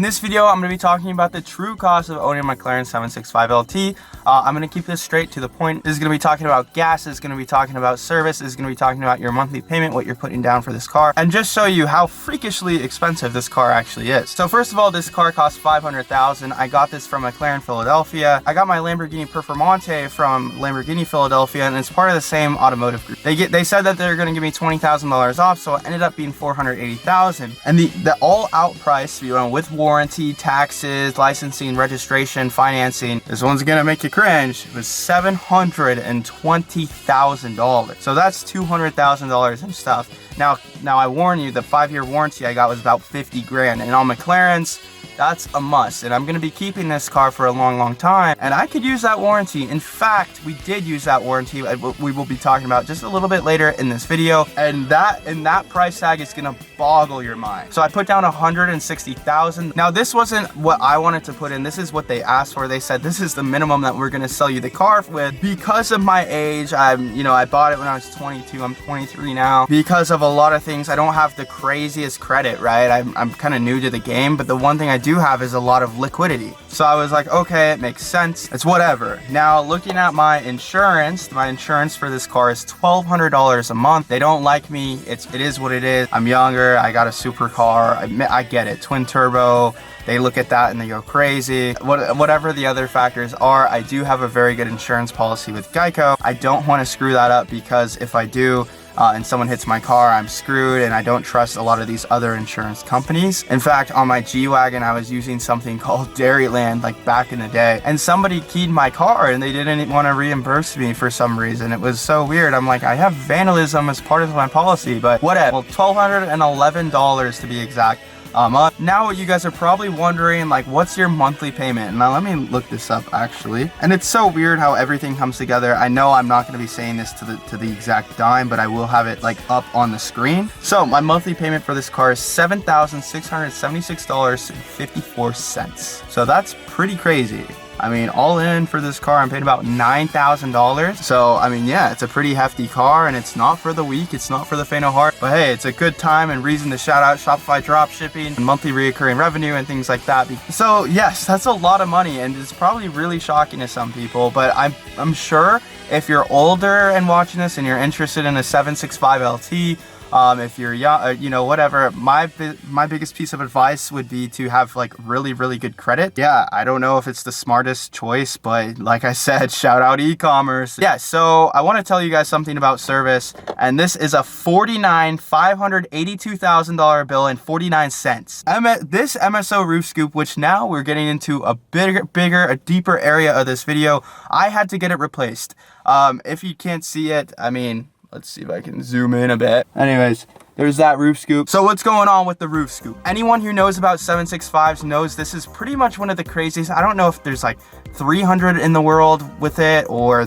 this video, I'm going to be talking about the true cost of owning a McLaren 765 LT. I'm going to keep this straight to the point. This is going to be talking about gas, this is going to be talking about service, this is going to be talking about your monthly payment, what you're putting down for this car, and just show you how freakishly expensive this car actually is. So first of all, this car costs $500,000. I got this from McLaren Philadelphia. I got my Lamborghini Performante from Lamborghini Philadelphia, and it's part of the same automotive group. They said that they're going to give me $20,000 off, so it ended up being $480,000. And the all-out price, you know, with warranty, taxes, licensing, registration, financing, this one's gonna make you cringe, it was $720,000. So that's $200,000 in stuff. Now I warn you, the 5-year warranty I got was about 50 grand, and on McLaren's, that's a must, and I'm going to be keeping this car for a long time, and I could use that warranty. In fact, we did use that warranty. We will be talking about just a little bit later in this video, and that price tag is going to boggle your mind. So I put down $160,000. Now this wasn't what I wanted to put in. This is what they asked for. They said this is the minimum that we're going to sell you the car with. Because of my age, I bought it when I was 22. I'm 23 now. Because of a lot of things, I don't have the craziest credit, right? I'm kind of new to the game, but the one thing I do have is a lot of liquidity. So I was like, okay, it makes sense. It's whatever. Now looking at my insurance for this car is $1,200 a month. They don't like me. It is what it is. I'm younger. I got a supercar. I get it. Twin turbo. They look at that and they go crazy. Whatever the other factors are, I do have a very good insurance policy with Geico. I don't want to screw that up, because if I do, and someone hits my car, I'm screwed, and I don't trust a lot of these other insurance companies. In fact, on my G-Wagon, I was using something called Dairyland, like back in the day, and somebody keyed my car and they didn't want to reimburse me for some reason. It was so weird. I'm like, I have vandalism as part of my policy, but whatever. Well, $1,211 to be exact. Now what you guys are probably wondering, like, what's your monthly payment? Now let me look this up actually. And it's so weird how everything comes together. I know I'm not going to be saying this to the exact dime, but I will have it like up on the screen. So my monthly payment for this car is $7,676.54. So that's pretty crazy. I mean, all in for this car, I'm paying about $9,000. So, I mean, yeah, it's a pretty hefty car, and it's not for the weak. It's not for the faint of heart. But hey, it's a good time and reason to shout out Shopify dropshipping and monthly recurring revenue and things like that. So, yes, that's a lot of money, and it's probably really shocking to some people. But I'm sure if you're older and watching this and you're interested in a 765 LT, if you're young, whatever, my biggest piece of advice would be to have like really good credit. Yeah, I don't know if it's the smartest choice, but like I said, shout out e-commerce. Yeah, so I want to tell you guys something about service, and this is a $582,000 bill and 49 cents. This MSO roof scoop, which now we're getting into a bigger, deeper area of this video, I had to get it replaced. If you can't see it, I mean, let's see if I can zoom in a bit. Anyways, there's that roof scoop. So what's going on with the roof scoop? Anyone who knows about 765s knows this is pretty much one of the craziest. I don't know if there's like 300 in the world with it, or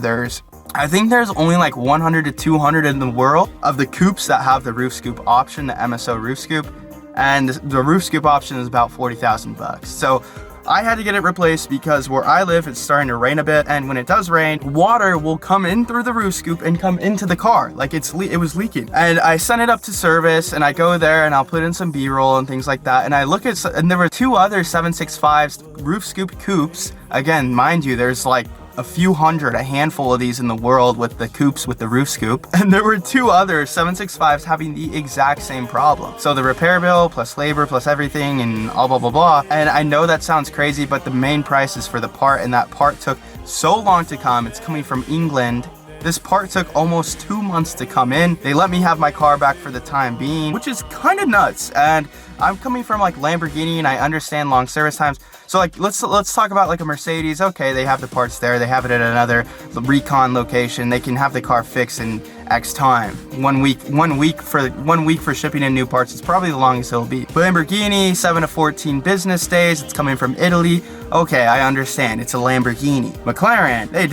I think there's only like 100 to 200 in the world of the coupes that have the roof scoop option, the MSO roof scoop. And the roof scoop option is about 40,000 bucks. So I had to get it replaced because where I live, it's starting to rain a bit, and when it does rain, water will come in through the roof scoop and come into the car, like it was leaking. And I sent it up to service, and I go there and I'll put in some B-roll and things like that, and I look at, and there were 2 other 765s roof scoop coupes. Again, mind you, there's like a few hundred, a handful of these in the world with the coupes with the roof scoop, and there were 2 other 765s having the exact same problem. So the repair bill plus labor plus everything and all blah blah, and I know that sounds crazy, but the main price is for the part, and that part took so long to come. It's coming from England. This part took almost 2 months to come in. They let me have my car back for the time being, which is kind of nuts. And I'm coming from like Lamborghini, and I understand long service times. So like, let's talk about like a Mercedes. Okay, they have the parts there. They have it at another recon location. They can have the car fixed in X time. One week for shipping in new parts. It's probably the longest it'll be. Lamborghini, 7 to 14 business days. It's coming from Italy. Okay, I understand. It's a Lamborghini. McLaren, they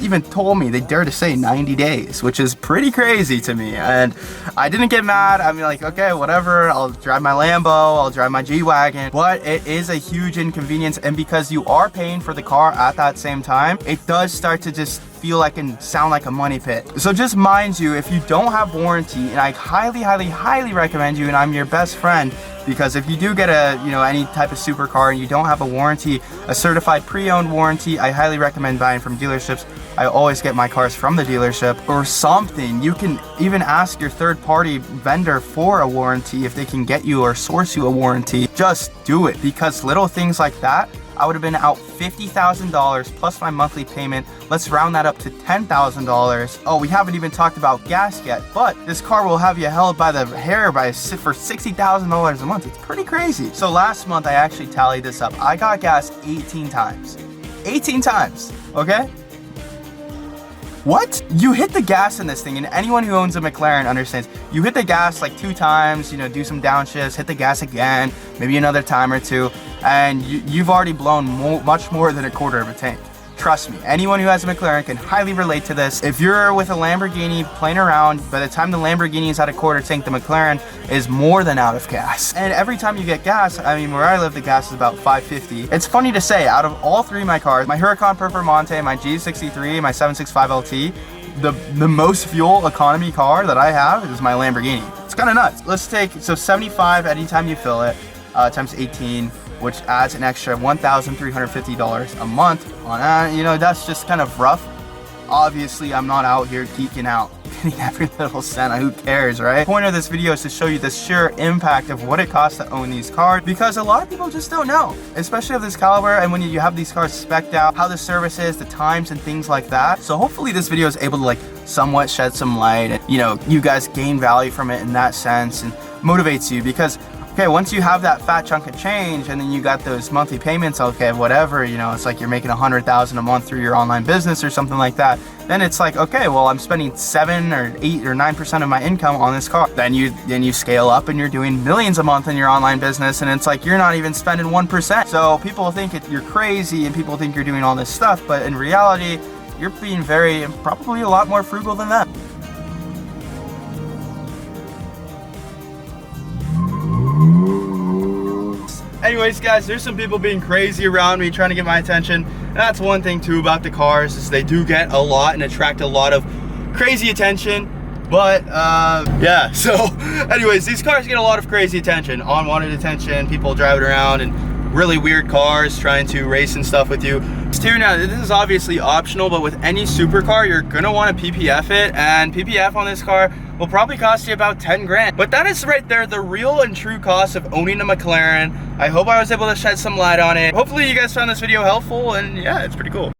even told me, they dare to say 90 days, which is pretty crazy to me. And I didn't get mad. I'm like, okay, whatever. I'll drive my Lambo. I'll drive my G-Wagon. But it is a huge inconvenience. And because you are paying for the car at that same time, it does start to just feel like and sound like a money pit. So just mind you, if you don't have warranty, and I highly recommend you, and I'm your best friend, because if you do get a, any type of supercar and you don't have a warranty, a certified pre-owned warranty, I highly recommend buying from dealerships. I always get my cars from the dealership or something. You can even ask your third-party vendor for a warranty if they can get you or source you a warranty. Just do it, because little things like that, I would have been out $50,000 plus my monthly payment. Let's round that up to $10,000. Oh, we haven't even talked about gas yet, but this car will have you held by the hair for $60,000 a month. It's pretty crazy. So last month, I actually tallied this up. I got gas 18 times. 18 times, okay? What? You hit the gas in this thing, and anyone who owns a McLaren understands. You hit the gas like 2 times, do some downshifts, hit the gas again, maybe another time or two, and you've already blown much more than a quarter of a tank. Trust me, anyone who has a McLaren can highly relate to this. If you're with a Lamborghini playing around, by the time the Lamborghini is at a quarter tank, the McLaren is more than out of gas. And every time you get gas, I mean, where I live, the gas is about $5.50. It's funny to say, out of all 3 of my cars, my Huracan Performante, my G63, my 765 LT, the most fuel economy car that I have is my Lamborghini. It's kind of nuts. Let's take, so 75 anytime you fill it, times 18, which adds an extra $1,350 a month on, that's just kind of rough. Obviously, I'm not out here geeking out, getting every little cent. Who cares, right? The point of this video is to show you the sheer impact of what it costs to own these cars, because a lot of people just don't know, especially of this caliber, and when you have these cars spec'd out, how the service is, the times and things like that. So hopefully this video is able to somewhat shed some light, and you guys gain value from it in that sense, and motivates you, because okay, once you have that fat chunk of change and then you got those monthly payments, okay, whatever, it's like you're making $100,000 a month through your online business or something like that. Then it's like, okay, well, I'm spending 7 or 8 or 9% of my income on this car. Then you scale up and you're doing millions a month in your online business, and it's like you're not even spending 1%. So people think you're crazy and people think you're doing all this stuff, but in reality, you're being probably a lot more frugal than that. Anyways, guys, there's some people being crazy around me trying to get my attention. And that's one thing too about the cars, is they do get a lot and attract a lot of crazy attention. But yeah, so anyways, these cars get a lot of crazy attention, unwanted attention, people driving around and really weird cars trying to race and stuff with you. Now, this is obviously optional, but with any supercar, you're gonna want to PPF it, and PPF on this car will probably cost you about 10 grand. But that is right there, the real and true cost of owning a McLaren. I hope I was able to shed some light on it. Hopefully you guys found this video helpful, and yeah, it's pretty cool.